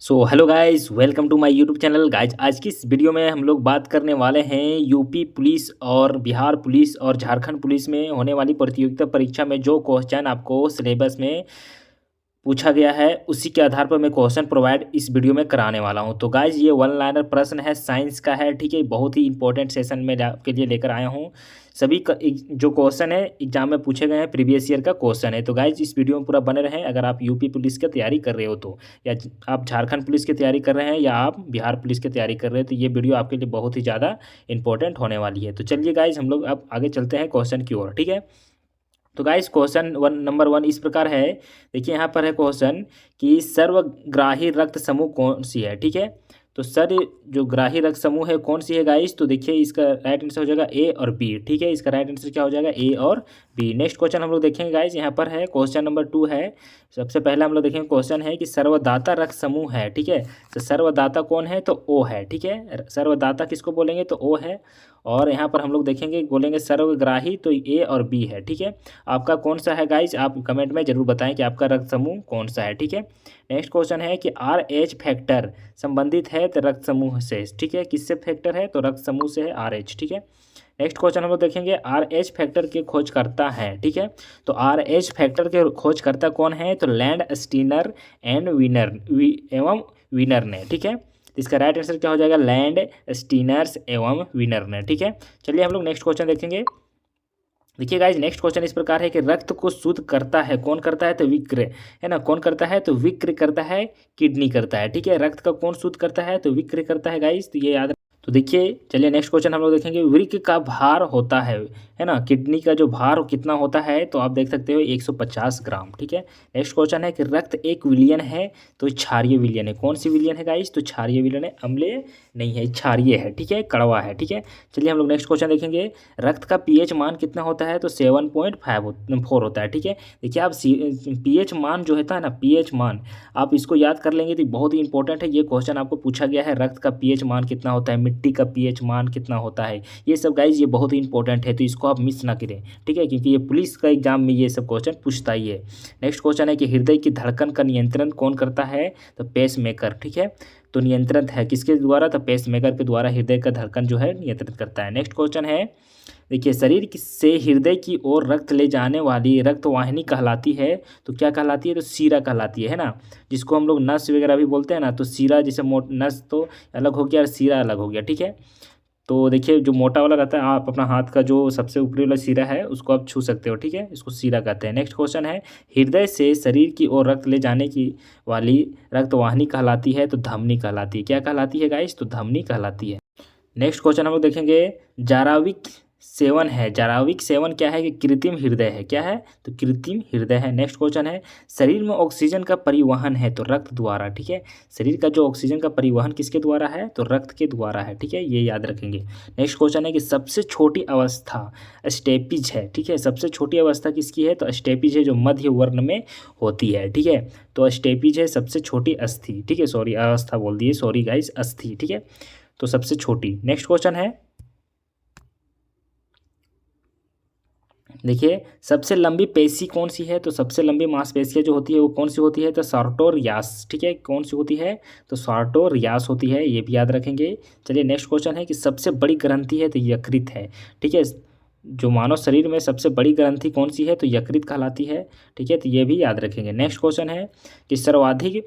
So hello guys, welcome to my YouTube channel. Guys, आज की इस वीडियो में हम लोग बात करने वाले हैं यूपी पुलिस और बिहार पुलिस और झारखंड पुलिस में होने वाली प्रतियोगिता परीक्षा में जो क्वेश्चन आपको सिलेबस में पूछा गया है, उसी के आधार पर मैं क्वेश्चन प्रोवाइड इस वीडियो में कराने वाला हूं। तो गाइज, ये वन लाइनर प्रश्न है, साइंस का है, ठीक है। बहुत ही इंपॉर्टेंट सेशन में आपके लिए लेकर आया हूं। जो क्वेश्चन है एग्जाम में पूछे गए हैं, प्रीवियस ईयर का क्वेश्चन है। तो गाइज, इस वीडियो में पूरा बने रहें। अगर आप यूपी पुलिस की तैयारी कर रहे हो तो, या आप झारखंड पुलिस की तैयारी कर रहे हैं, या आप बिहार पुलिस की तैयारी कर रहे हैं, तो ये वीडियो आपके लिए बहुत ही ज़्यादा इंपॉर्टेंट होने वाली है। तो चलिए गाइज, हम लोग अब आगे चलते हैं क्वेश्चन की ओर, ठीक है। तो गाइस, क्वेश्चन नंबर वन इस प्रकार है। देखिए, यहाँ पर है क्वेश्चन कि सर्वग्राही रक्त समूह कौन सी है, ठीक है। तो जो ग्राही रक्त समूह है कौन सी है गाइस, तो देखिए इसका राइट आंसर हो जाएगा ए और बी, ठीक है। इसका राइट आंसर क्या हो जाएगा, ए और बी। नेक्स्ट क्वेश्चन हम लोग देखेंगे गाइस, यहाँ पर है क्वेश्चन नंबर टू है। सबसे पहले हम लोग देखेंगे क्वेश्चन है कि सर्वदाता रक्त समूह है, ठीक है। तो सर्वदाता कौन है, तो ओ है, ठीक है। सर्वदाता किसको बोलेंगे, तो ओ है। और यहाँ पर हम लोग देखेंगे, बोलेंगे सर्वग्राही, तो ए और बी है, ठीक है। आपका कौन सा है गाइज, आप कमेंट में जरूर बताएं कि आपका रक्त समूह कौन सा है, ठीक है। नेक्स्ट क्वेश्चन है कि आर एच फैक्टर संबंधित है तो रक्त समूह से, ठीक है। किससे फैक्टर है, तो रक्त समूह से है, आर एच, ठीक है। नेक्स्ट क्वेश्चन हम लोग देखेंगे, आर एच फैक्टर के खोजकर्ता हैं, ठीक है। तो आर एच फैक्टर के खोजकर्ता कौन है, तो लैंड स्टीनर एंड एवं विनर ने, ठीक है। तो इसका राइट आंसर क्या हो जाएगा, लैंड स्टीनर्स एवं विनर ने, ठीक है। चलिए हम लोग नेक्स्ट क्वेश्चन देखेंगे। देखिए गाइज, नेक्स्ट क्वेश्चन इस प्रकार है कि रक्त को शुद्ध करता है कौन, करता है तो विक्र, है ना। कौन करता है, तो विक्र करता है, किडनी करता है, ठीक है। रक्त का कौन शुद्ध करता है, तो विक्र करता है गाइज, तो ये याद। तो देखिए, चलिए नेक्स्ट क्वेश्चन हम लोग देखेंगे, वृक्क का भार होता है ना। किडनी का जो भार कितना होता है, तो आप देख सकते हो 150 ग्राम, ठीक है। नेक्स्ट क्वेश्चन है कि रक्त एक विलियन है तो क्षारीय विलियन है, कौन सी विलियन है गाइज, तो क्षारीय विलियन है, अम्लीय नहीं है, क्षारीय है, ठीक है, कड़वा है, ठीक है। चलिए हम लोग नेक्स्ट क्वेश्चन देखेंगे, रक्त का पीएच मान कितना होता है, तो 7.4 होता है, ठीक है। देखिए आप पीएच मान जो होता है ना, पीएच मान आप इसको याद कर लेंगे तो बहुत ही इंपॉर्टेंट है। ये क्वेश्चन आपको पूछा गया है, रक्त का पीएच मान कितना होता है, मिट्टी का पीएच मान कितना होता है, ये सब गाइज ये बहुत ही इंपॉर्टेंट है, तो इसको आप मिस ना करें, ठीक है, क्योंकि ये पुलिस का एग्जाम में ये सब क्वेश्चन पूछता ही है। नेक्स्ट क्वेश्चन है कि हृदय की धड़कन का नियंत्रण कौन करता है, तो पेस मेकर, ठीक है। तो नियंत्रण है किसके द्वारा, तो पेस मेकर के द्वारा हृदय का धड़कन जो है नियंत्रित करता है। नेक्स्ट क्वेश्चन है, देखिए शरीर से हृदय की ओर रक्त ले जाने वाली रक्त वाहिनी कहलाती है, तो क्या कहलाती है, तो सीरा कहलाती है ना। जिसको हम लोग नस वगैरह भी बोलते हैं ना, तो सीरा जैसे नस तो अलग हो गया और सीरा अलग हो गया, ठीक है। तो देखिए जो मोटा वाला रहता है, आप अपना हाथ का जो सबसे ऊपरी वाला सीरा है उसको आप छू सकते हो, ठीक है, इसको सीरा कहते हैं। नेक्स्ट क्वेश्चन है, हृदय से शरीर की ओर रक्त ले जाने की वाली रक्त वाहिनी कहलाती है, तो धमनी कहलाती है, क्या कहलाती है गाइस, तो धमनी कहलाती है। नेक्स्ट क्वेश्चन हम लोग देखेंगे, जाराविक सेवन है, जाराविक सेवन क्या है, कि कृत्रिम हृदय है, क्या है, तो कृत्रिम हृदय है। नेक्स्ट क्वेश्चन है, शरीर में ऑक्सीजन का परिवहन है, तो रक्त द्वारा, ठीक है। शरीर का जो ऑक्सीजन का परिवहन किसके द्वारा है, तो रक्त के द्वारा है, ठीक है, ये याद रखेंगे। नेक्स्ट क्वेश्चन है कि सबसे छोटी अवस्था स्टेपिज है, ठीक है। सबसे छोटी अवस्था किसकी है, तो स्टेपिज है, जो मध्य वर्ण में होती है, ठीक है। तो स्टेपिज है सबसे छोटी अस्थि, ठीक है, सॉरी अवस्था बोल दिए, सॉरी गाइस, अस्थि, ठीक है, तो सबसे छोटी। नेक्स्ट क्वेश्चन है, देखिए सबसे लंबी पेशी कौन सी है, तो सबसे लंबी मांसपेशियाँ जो होती है वो कौन सी होती है, तो सार्टोरियास, ठीक है, कौन सी होती है, तो सार्टोरियास होती है, ये भी याद रखेंगे। चलिए नेक्स्ट क्वेश्चन है कि सबसे बड़ी ग्रंथि है, तो यकृत है, ठीक है। जो मानव शरीर में सबसे बड़ी ग्रंथि कौन सी है, तो यकृत कहलाती है, ठीक है, तो ये भी याद रखेंगे। नेक्स्ट क्वेश्चन है कि सर्वाधिक,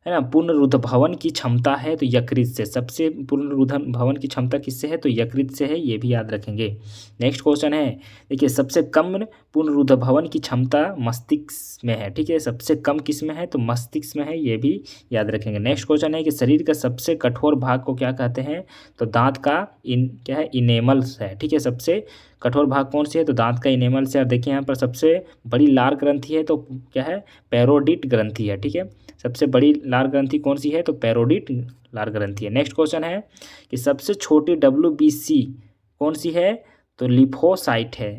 है ना, पुनरुद्ध भवन की क्षमता है, तो यकृत से, सबसे पुनरुद्ध भवन की क्षमता किससे है, तो यकृत से है, ये भी याद रखेंगे। नेक्स्ट क्वेश्चन है, देखिए सबसे कम पुनरुद्ध भवन की क्षमता मस्तिष्क में है, ठीक है, सबसे कम किस में है, तो मस्तिष्क में है, ये भी याद रखेंगे। नेक्स्ट क्वेश्चन है कि शरीर का सबसे कठोर भाग को क्या कहते हैं, तो दांत का क्या है, इनेमल्स है, ठीक है। सबसे कठोर भाग कौन सी है, तो दांत का इनेमल्स है। और देखिए यहाँ पर सबसे बड़ी लार ग्रंथि है, तो क्या है, पैरोडिट ग्रंथि है, ठीक है। सबसे बड़ी लार ग्रंथि कौन सी है, तो पैरोडिट लार ग्रंथि है। नेक्स्ट क्वेश्चन है कि सबसे छोटी WBC कौन सी है, तो लिम्फोसाइट है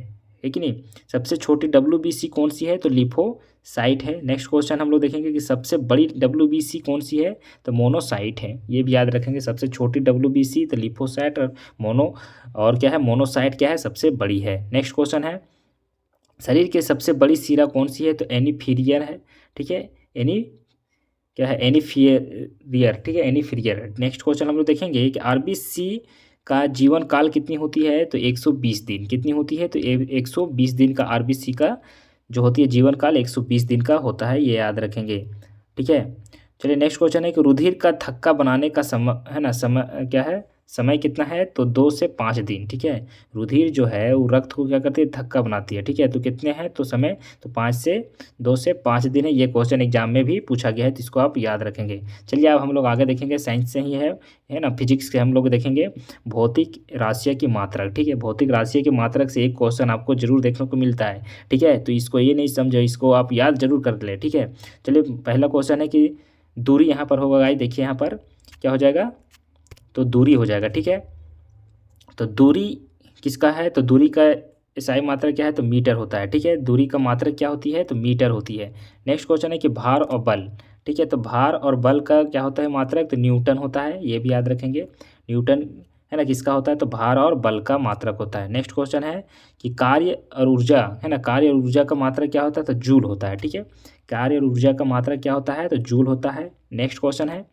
कि नहीं। सबसे छोटी WBC कौन सी है, तो लिम्फोसाइट है। नेक्स्ट क्वेश्चन हम लोग देखेंगे कि सबसे बड़ी WBC कौन सी है, तो मोनोसाइट है, ये भी याद रखेंगे। सबसे छोटी WBC तो लिम्फोसाइट, और और क्या है, मोनोसाइट क्या है, सबसे बड़ी है। नेक्स्ट क्वेश्चन है, शरीर के सबसे बड़ी शिरा कौन सी है, तो एनीफीरियर है, ठीक है, एनी क्या है, एनीफीरियर, ठीक है, एनीफीरियर। नेक्स्ट क्वेश्चन हम लोग देखेंगे कि आरबीसी का जीवन काल कितनी होती है, तो 120 दिन। कितनी होती है, तो 120 दिन का आरबीसी का जो होती है जीवन काल 120 दिन का होता है, ये याद रखेंगे, ठीक है। चलिए नेक्स्ट क्वेश्चन है कि रुधिर का थक्का बनाने का समय है ना, समय क्या है, समय कितना है, तो 2 से 5 दिन, ठीक है। रुधिर जो है वो रक्त को क्या करती है, थक्का बनाती है, ठीक है। तो कितने हैं, तो समय तो 2 से 5 दिन है। ये क्वेश्चन एग्जाम में भी पूछा गया है, तो इसको आप याद रखेंगे। चलिए अब हम लोग आगे देखेंगे, साइंस से ही है ना, फिजिक्स के हम लोग देखेंगे भौतिक राशियों की मात्रक, ठीक है। भौतिक राशियों की मात्रक से एक क्वेश्चन आपको जरूर देखने को मिलता है, ठीक है। तो इसको ये नहीं समझो, इसको आप याद जरूर कर ले, ठीक है। चलिए पहला क्वेश्चन है कि दूरी यहाँ पर होगा गाइस, देखिए यहाँ पर क्या हो जाएगा, तो दूरी हो जाएगा, ठीक है। तो दूरी किसका है, तो दूरी का एसआई मात्रा क्या है, तो मीटर होता है, ठीक है। दूरी का मात्रा क्या होती है, तो मीटर होती है। नेक्स्ट क्वेश्चन है कि भार और बल, ठीक है। तो भार और बल का क्या होता है मात्रक, तो न्यूटन होता है, ये भी याद रखेंगे। न्यूटन है ना किसका होता है, तो भार और बल का मात्रक होता है। नेक्स्ट क्वेश्चन है कि कार्य और ऊर्जा है ना, कार्य और ऊर्जा का मात्रक क्या होता है, तो जूल होता है, ठीक है। कार्य और ऊर्जा का मात्रक क्या होता है, तो जूल होता है। नेक्स्ट क्वेश्चन है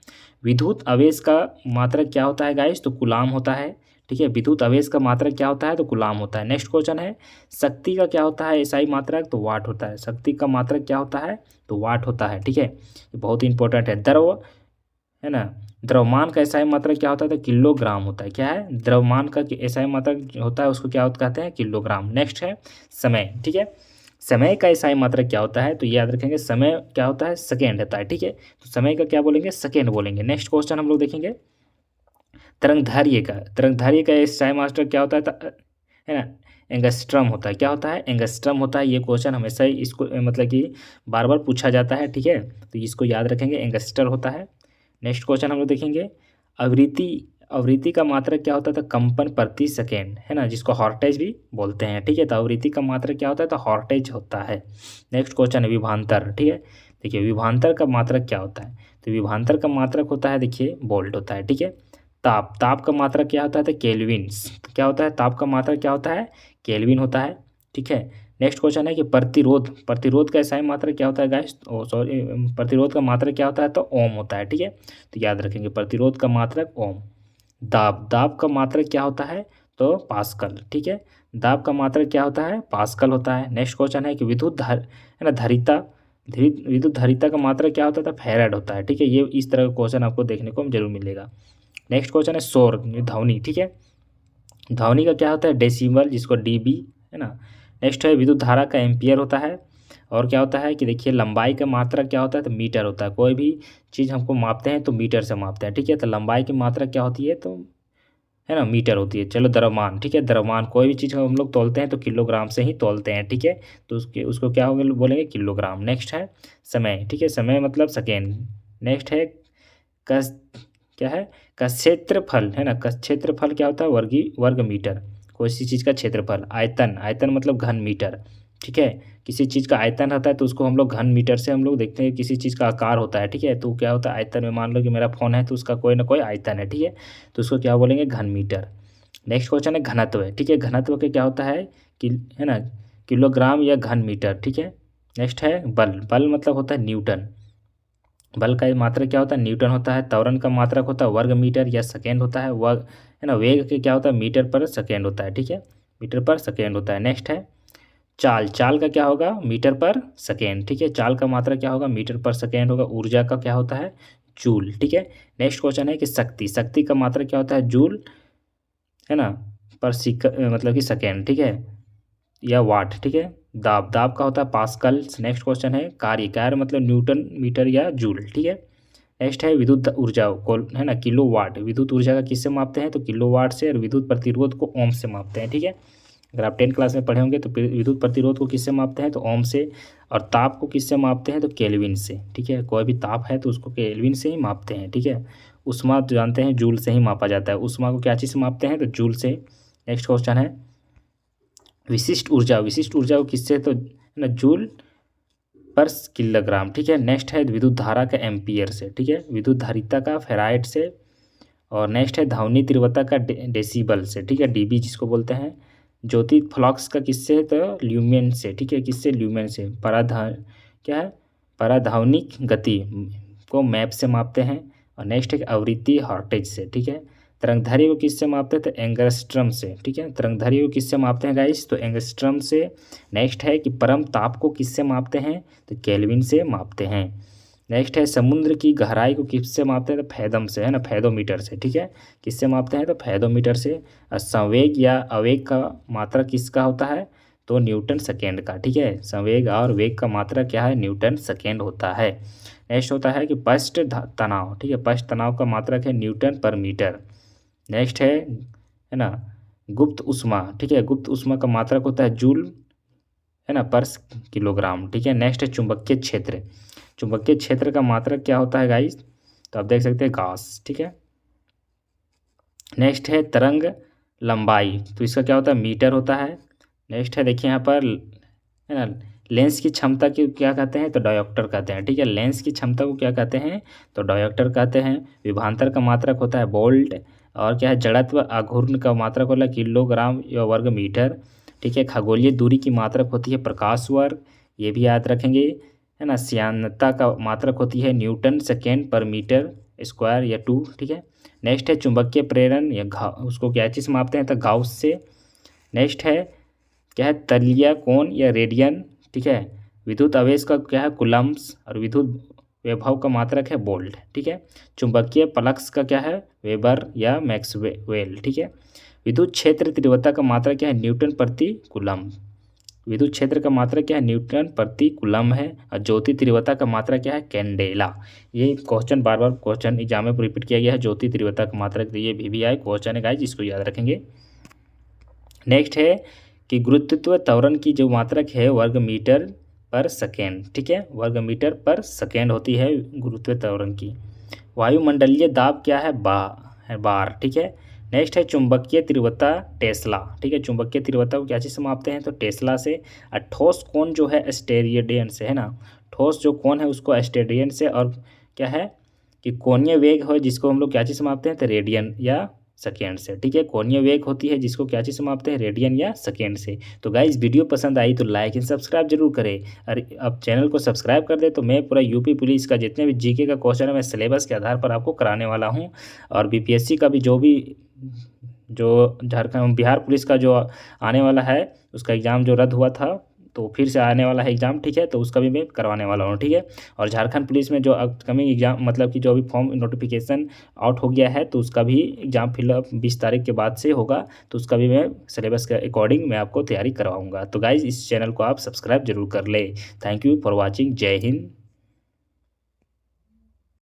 विद्युत आवेश का मात्रक क्या होता है गाइस, तो कूलाम होता है, ठीक है। विद्युत आवेश का मात्रक क्या होता है, तो कूलाम होता है। नेक्स्ट क्वेश्चन है शक्ति का क्या होता है, एसआई मात्रक, तो वाट होता है। शक्ति का मात्रक क्या होता है, तो वाट होता है, ठीक है। ये बहुत ही इंपॉर्टेंट है। द्रव है ना, द्रव्यमान का एसआई मात्रक क्या होता है, तो किलोग्राम होता है। क्या है, द्रव्यमान का एसआई मात्रक होता है, उसको क्या कहते हैं, किलोग्राम। नेक्स्ट है समय, ठीक है। समय का एसआई मात्रक क्या होता है, तो ये याद रखेंगे, समय क्या होता है, सेकेंड होता है, ठीक है। तो समय का क्या बोलेंगे, सेकेंड बोलेंगे। नेक्स्ट क्वेश्चन हम लोग देखेंगे तरंगधार्य का एसआई मात्रक क्या होता है ना, एंगस्ट्रम होता है। क्या होता है, एंगस्ट्रम होता है। ये क्वेश्चन हमेशा ही इसको मतलब कि बार बार पूछा जाता है, ठीक है। तो इसको याद रखेंगे, एंगस्टर होता है। नेक्स्ट क्वेश्चन हम लोग देखेंगे आवृत्ति आवृत्ति का मात्रक क्या होता है, तो कंपन प्रति सेकेंड, है ना, जिसको हॉर्टेज भी बोलते हैं, ठीक है। तो आवृत्ति का मात्रक क्या होता है, तो हॉर्टेज होता है। नेक्स्ट क्वेश्चन है विभवांतर, ठीक है। देखिए विभवांतर का मात्रक क्या होता है, तो विभवांतर का मात्रक होता है, देखिए वोल्ट होता है, ठीक है। ताप का मात्रक क्या होता है, तो केल्विन्स। क्या होता है, ताप का मात्रक क्या होता है, केल्विन होता है, ठीक है। नेक्स्ट क्वेश्चन है कि प्रतिरोध का एसआई मात्रक क्या होता है गाइस, सॉरी, प्रतिरोध का मात्रक क्या होता है, तो ओम होता है, ठीक है। तो याद रखेंगे प्रतिरोध का मात्रक ओम। दाब का मात्रक क्या होता है, तो पास्कल, ठीक है। दाब का मात्रक क्या होता है, पास्कल होता है। नेक्स्ट क्वेश्चन है कि है ना विद्युत धारिता का मात्रक क्या होता है, तो फैराड होता है, ठीक है। ये इस तरह का क्वेश्चन आपको देखने को जरूर मिलेगा। नेक्स्ट क्वेश्चन है शोर, ध्वनि, ठीक है। ध्वनि का क्या होता है, डेसिबल, जिसको डीबी, है ना। नेक्स्ट है विद्युत धारा का एम्पियर होता है। और क्या होता है कि देखिए लंबाई का मात्रा क्या होता है, तो मीटर होता है। कोई भी चीज़ हमको मापते हैं तो मीटर से मापते हैं, ठीक है। तो लंबाई की मात्रा क्या होती है, तो है ना मीटर होती है। चलो द्रव्यमान, ठीक है। द्रव्यमान कोई भी चीज़ हम लोग तोलते हैं तो किलोग्राम से ही तोलते हैं, ठीक है। तो उसको क्या होगा, बोलेंगे किलोग्राम। नेक्स्ट है समय, ठीक है। समय मतलब सेकेंड। नेक्स्ट है कस क्या है, का क्षेत्रफल, है ना। का क्षेत्रफल क्या होता है, वर्ग मीटर। कोई सी चीज़ का क्षेत्रफल। आयतन मतलब घन मीटर, ठीक है। किसी चीज़ का आयतन होता है तो उसको हम लोग घन मीटर से हम लोग देखते हैं। किसी चीज़ का आकार होता है, ठीक है, तो क्या होता है आयतन में। मान लो कि मेरा फ़ोन है तो उसका कोई ना कोई आयतन है, ठीक है। तो उसको क्या बोलेंगे, घन मीटर। नेक्स्ट क्वेश्चन है घनत्व है, ठीक है। घनत्व के क्या होता है कि है ना किलोग्राम या घन मीटर, ठीक है। नेक्स्ट है बल मतलब होता है न्यूटन। बल का मात्रक क्या होता है, न्यूटन होता है। त्वरण का मात्रक होता है वर्ग मीटर या सेकेंड होता है। है ना वेग के क्या होता है, मीटर पर सेकेंड होता है, ठीक है। मीटर पर सेकेंड होता है। नेक्स्ट है चाल का क्या होगा, मीटर पर सेकेंड, ठीक है। चाल का मात्रक क्या होगा, मीटर पर सेकेंड होगा। ऊर्जा का क्या होता है, जूल, ठीक है। नेक्स्ट क्वेश्चन है कि शक्ति का मात्रक क्या होता है, जूल, है ना, पर मतलब कि सेकेंड, ठीक है, या वाट, ठीक है। दाब का होता है पास्कल। नेक्स्ट क्वेश्चन है कार्य मतलब न्यूटन मीटर या जूल, ठीक है। नेक्स्ट है विद्युत ऊर्जा को, है ना, किलो वाट। विद्युत ऊर्जा का किससे मापते हैं, तो किलो वाट से। और विद्युत प्रतिरोध को ओम से मापते हैं, ठीक है। अगर आप 10th क्लास में पढ़े होंगे तो विद्युत प्रतिरोध को किससे मापते हैं, तो ओम से। और ताप को किससे मापते हैं, तो केल्विन से, ठीक है। कोई भी ताप है तो उसको केल्विन से ही मापते हैं, ठीक है। उष्मा तो जानते हैं जूल से ही मापा जाता है। उष्मा को क्या चीज़ से मापते हैं, तो जूल से। नेक्स्ट क्वेश्चन है विशिष्ट ऊर्जा को किससे, तो है ना जूल पर किलोग्राम, ठीक है। नेक्स्ट है विद्युत धारा का एम्पियर से, ठीक है। विद्युत धारिता का फेराइड से। और नेक्स्ट है ध्वनि तीव्रता का डेसिबल से, ठीक है, डीबी जिसको बोलते हैं। ज्योति फ्लक्स का किससे, तो ल्यूमेन से, ठीक है। किससे, ल्यूमेन से। क्या है, पराध्वनिक गति को मैप से मापते हैं। और नेक्स्ट है आवृत्ति हॉर्टेज से, ठीक है। तरंगदैर्घ्य को किससे मापते हैं, तो एंगस्ट्रम से, ठीक है। तरंगदैर्घ्य को किससे मापते हैं गाइस, तो एंगस्ट्रम से। नेक्स्ट है कि परम ताप को किससे मापते हैं, तो केल्विन से मापते हैं। नेक्स्ट है समुद्र की गहराई को किससे मापते हैं, तो फैदम से, है ना, फैदोमीटर से, ठीक है। किससे मापते हैं, तो फैदोमीटर से। और संवेग या आवेग का मात्रा किसका होता है, तो न्यूटन सेकेंड का, ठीक है। संवेग और वेग का मात्रा क्या है, न्यूटन सेकेंड होता है। नेक्स्ट होता है कि पृष्ठ तनाव, ठीक है। पृष्ठ तनाव का मात्रक है न्यूटन पर मीटर। नेक्स्ट है ना गुप्त उष्मा, ठीक है। गुप्त उष्मा का मात्रक होता है जूल, है ना, पर किलोग्राम, ठीक है। नेक्स्ट है चुंबकीय क्षेत्र। चुंबकीय क्षेत्र का मात्रक क्या होता है गाइस, तो आप देख सकते हैं गॉस, ठीक है। नेक्स्ट है तरंग लंबाई, तो इसका क्या होता है, मीटर होता है। नेक्स्ट है देखिए यहाँ पर, है ना, लेंस की क्षमता की क्या कहते हैं, तो डायोप्टर कहते हैं, ठीक है। लेंस की क्षमता को क्या कहते हैं, तो डायोप्टर कहते हैं। विभवांतर का मात्रक होता है वोल्ट। और क्या है, जड़त्व आघूर्ण का मात्रक होता है किलोग्राम या वर्ग मीटर, ठीक है। खगोलीय दूरी की मात्रक होती है प्रकाश वर्ग, ये भी याद रखेंगे, है ना। श्यानता का मात्रक होती है न्यूटन सेकेंड पर मीटर स्क्वायर या 2, ठीक है। नेक्स्ट है चुंबकीय प्रेरण या उसको क्या चीज़ मापते हैं, तो गाउस से। नेक्स्ट है क्या है, तलीय कोण या रेडियन, ठीक है। विद्युत आवेश का क्या है, कूलम्ब्स। और विद्युत विभव का मात्रक है वोल्ट, ठीक है। चुंबकीय फ्लक्स का क्या है, वेबर या मैक्सवेल, ठीक है। विद्युत क्षेत्र तीव्रता का मात्रक क्या है, न्यूटन प्रति कूलम्ब। विद्युत क्षेत्र का मात्रक क्या है, न्यूटन प्रति कूलम्ब है। और ज्योति तीव्रता का मात्रक क्या है, कैंडेला। ये क्वेश्चन बार बार क्वेश्चन एग्जाम में रिपीट किया गया है, ज्योति तीव्रता का मात्रक, ये भी आई क्वेश्चन है गाइस, जिसको याद रखेंगे। नेक्स्ट है कि गुरुत्व त्वरण की जो मात्रक है वर्ग मीटर पर सेकेंड, ठीक है। वर्ग मीटर पर सेकेंड होती है गुरुत्व त्वरण की। वायुमंडलीय दाब क्या है, बार, ठीक है। नेक्स्ट है चुंबकीय तीव्रता टेस्ला, ठीक है। चुंबकीय तीव्रता को क्या चीज़ से मापते हैं, तो टेस्ला से। और ठोस कोण जो है स्टेरेडियन से, है ना। ठोस जो कोण है उसको स्टेरेडियन से। और क्या है कि कोणीय वेग हो जिसको हम लोग क्या चीज़ से मापते हैं, तो रेडियन या सेकेंड से, ठीक है। कोणीय वेग होती है जिसको क्या चीज़ से मापते हैं, रेडियन या सेकेंड से। तो गाइस वीडियो पसंद आई तो लाइक एंड सब्सक्राइब जरूर करें। और अब चैनल को सब्सक्राइब कर दे तो मैं पूरा यूपी पुलिस का जितने भी जीके का क्वेश्चन है मैं सिलेबस के आधार पर आपको कराने वाला हूँ। और बीपीएससी का भी जो झारखंड बिहार पुलिस का जो आने वाला है उसका एग्ज़ाम जो रद्द हुआ था तो फिर से आने वाला है एग्ज़ाम, ठीक है। तो उसका भी मैं करवाने वाला हूँ, ठीक है। और झारखंड पुलिस में जो अपकमिंग एग्ज़ाम मतलब कि जो अभी फॉर्म नोटिफिकेशन आउट हो गया है तो उसका भी एग्ज़ाम फिलअप 20 तारीख के बाद से होगा, तो उसका भी मैं सिलेबस के अकॉर्डिंग मैं आपको तैयारी करवाऊँगा। तो गाइज़ इस चैनल को आप सब्सक्राइब जरूर कर ले। Thank you for watching. जय हिंद।